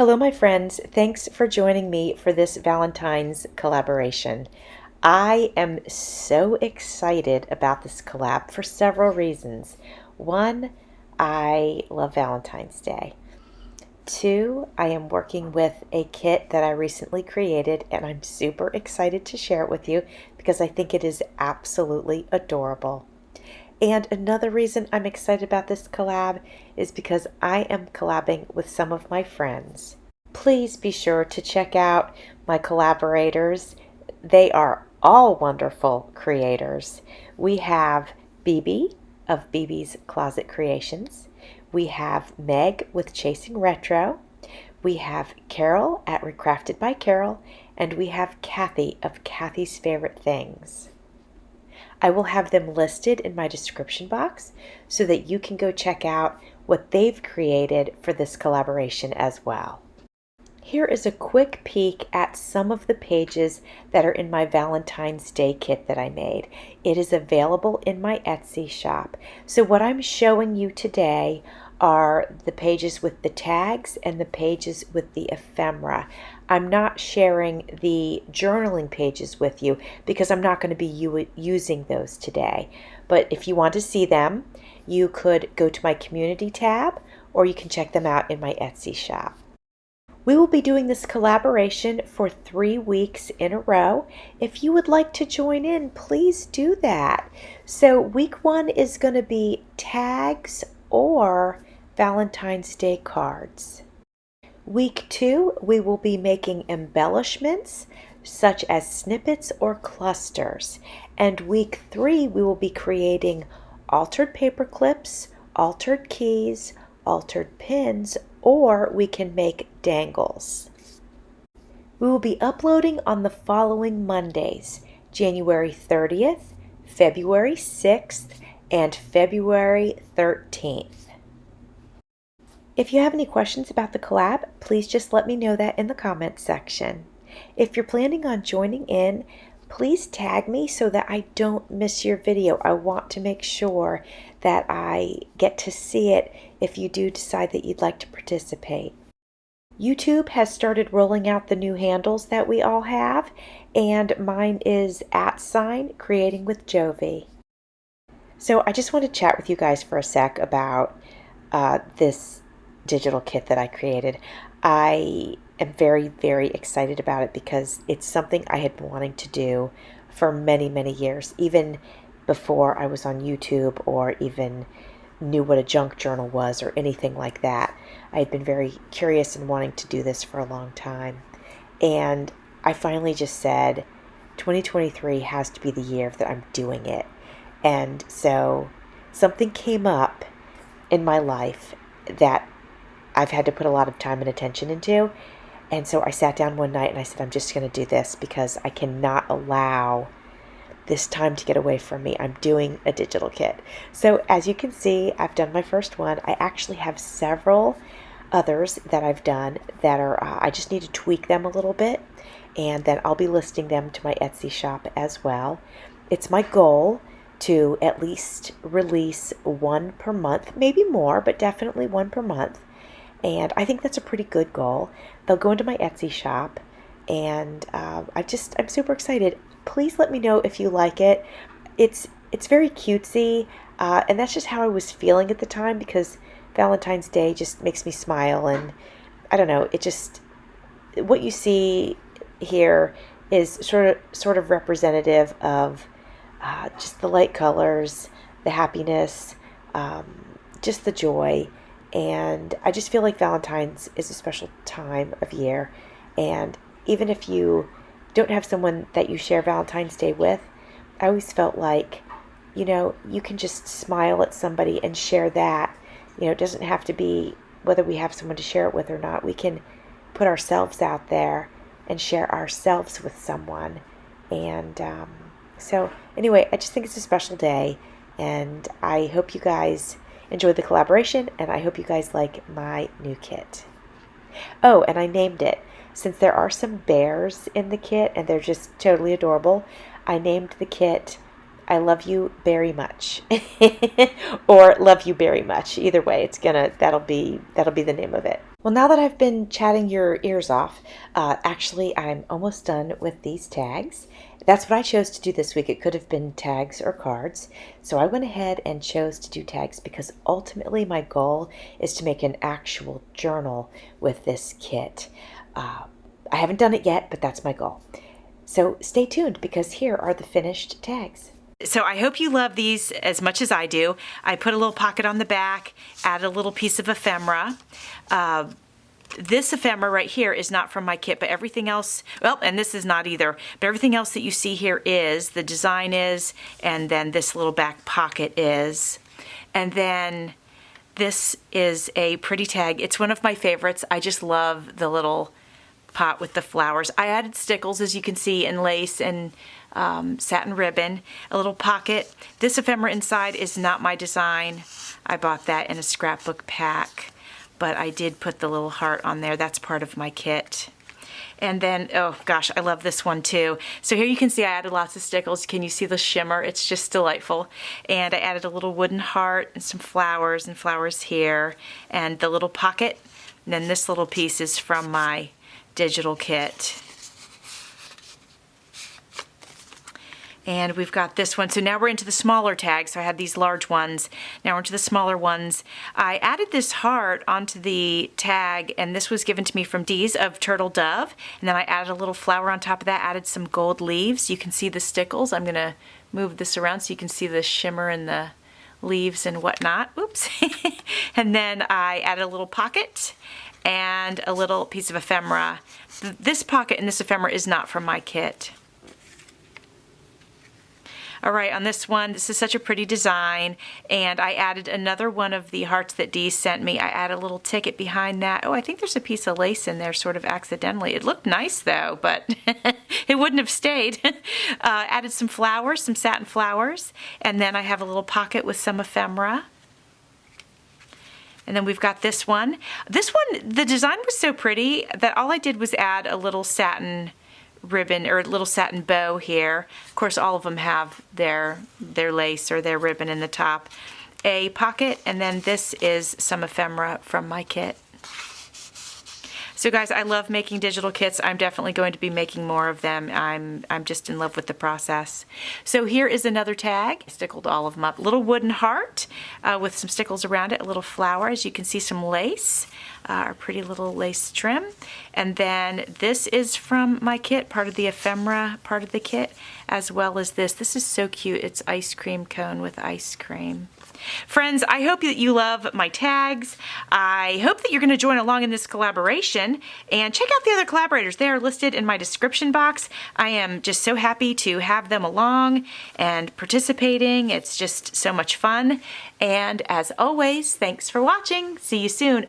Hello, my friends. Thanks for joining me for this Valentine's collaboration. I am so excited about this collab for several reasons. One, I love Valentine's Day. Two, I am working with a kit that I recently created, and I'm super excited to share it with you because I think it is absolutely adorable. And another reason I'm excited about this collab is because I am collabing with some of my friends. Please be sure to check out my collaborators. They are all wonderful creators. We have BB of BB's Closet Creations. We have Meg with Chasing Retro. We have Carol at Recrafted by Carol. And we have Kathy of Kathy's Favorite Things. I will have them listed in my description box so that you can go check out what they've created for this collaboration as well. Here is a quick peek at some of the pages that are in my Valentine's Day kit that I made. It is available in my Etsy shop. So what I'm showing you today are the pages with the tags and the pages with the ephemera. I'm not sharing the journaling pages with you because I'm not going to be using those today. But if you want to see them, you could go to my community tab or you can check them out in my Etsy shop. We will be doing this collaboration for 3 weeks in a row. If you would like to join in, please do that. So week 1 is going to be tags or Valentine's Day cards. Week 2, we will be making embellishments such as snippets or clusters. And week 3, we will be creating altered paper clips, altered keys, altered pins, or we can make dangles. We will be uploading on the following Mondays, January 30th, February 6th, and February 13th. If you have any questions about the collab, please just let me know that in the comments section. If you're planning on joining in, please tag me so that I don't miss your video. I want to make sure that I get to see it if you do decide that you'd like to participate. YouTube has started rolling out the new handles that we all have, and mine is @Creating with Jovi. So I just want to chat with you guys for a sec about this digital kit that I created. I am very, very excited about it because it's something I had been wanting to do for many, many years, even before I was on YouTube or even knew what a junk journal was or anything like that. I had been very curious and wanting to do this for a long time. And I finally just said, 2023 has to be the year that I'm doing it. And so something came up in my life that I've had to put a lot of time and attention into. And so I sat down one night and I said, I'm just going to do this because I cannot allow this time to get away from me. I'm doing a digital kit. So as you can see, I've done my first one. I actually have several others that I've done that are, I just need to tweak them a little bit. And then I'll be listing them to my Etsy shop as well. It's my goal to at least release one per month, maybe more, but definitely one per month. And I think that's a pretty good goal. They'll go into my Etsy shop, and I'm super excited. Please let me know if you like it. It's very cutesy, and that's just how I was feeling at the time because Valentine's Day just makes me smile, and I don't know. It just, what you see here is sort of representative of just the light colors, the happiness, just the joy. And I just feel like Valentine's is a special time of year. And even if you don't have someone that you share Valentine's Day with, I always felt like, you can just smile at somebody and share that. It doesn't have to be whether we have someone to share it with or not. We can put ourselves out there and share ourselves with someone. And so anyway, I just think it's a special day. And I hope you guys enjoyed the collaboration, and I hope you guys like my new kit. Oh, and I named it. Since there are some bears in the kit, and they're just totally adorable, I named the kit I Love You Very Much. Or Love You Very Much. Either way, that'll be the name of it. Well, now that I've been chatting your ears off, actually, I'm almost done with these tags. That's what I chose to do this week. It could have been tags or cards. So I went ahead and chose to do tags because ultimately my goal is to make an actual journal with this kit. I haven't done it yet, but that's my goal. So stay tuned because here are the finished tags. So I hope you love these as much as I do. I put a little pocket on the back, add a little piece of ephemera. This ephemera right here is not from my kit, but everything else, well, and this is not either, but everything else that you see here is, the design is, and then this little back pocket is. And then this is a pretty tag. It's one of my favorites. I just love the little pot with the flowers. I added stickles, as you can see, and lace and satin ribbon, a little pocket. This ephemera inside is not my design. I bought that in a scrapbook pack, but I did put the little heart on there. That's part of my kit. And then, oh gosh, I love this one too. So here you can see I added lots of stickles. Can you see the shimmer? It's just delightful. And I added a little wooden heart and some flowers and flowers here and the little pocket. And then this little piece is from my digital kit. And we've got this one. So now we're into the smaller tags. So I had these large ones. Now we're into the smaller ones. I added this heart onto the tag, and this was given to me from Dee's of Turtle Dove. And then I added a little flower on top of that, added some gold leaves. You can see the stickles. I'm going to move this around so you can see the shimmer and the leaves and whatnot. Oops. And then I added a little pocket and a little piece of ephemera. This pocket and this ephemera is not from my kit. All right, on this one, this is such a pretty design, and I added another one of the hearts that Dee sent me. I added a little ticket behind that. Oh, I think there's a piece of lace in there sort of accidentally. It looked nice though, but it wouldn't have stayed. Added some flowers, some satin flowers, and then I have a little pocket with some ephemera. And then we've got this one. This one, the design was so pretty that all I did was add a little satin ribbon or a little satin bow here. Of course, all of them have their lace or their ribbon in the top. A pocket, and then this is some ephemera from my kit. So guys, I love making digital kits. I'm definitely going to be making more of them. I'm just in love with the process. So here is another tag. I stickled all of them up. Little wooden heart with some stickles around it, a little flower. As you can see, some lace, a pretty little lace trim. And then this is from my kit, part of the ephemera part of the kit, as well as this. This is so cute. It's ice cream cone with ice cream. Friends, I hope that you love my tags. I hope that you're going to join along in this collaboration and check out the other collaborators. They are listed in my description box. I am just so happy to have them along and participating. It's just so much fun. And as always, thanks for watching. See you soon.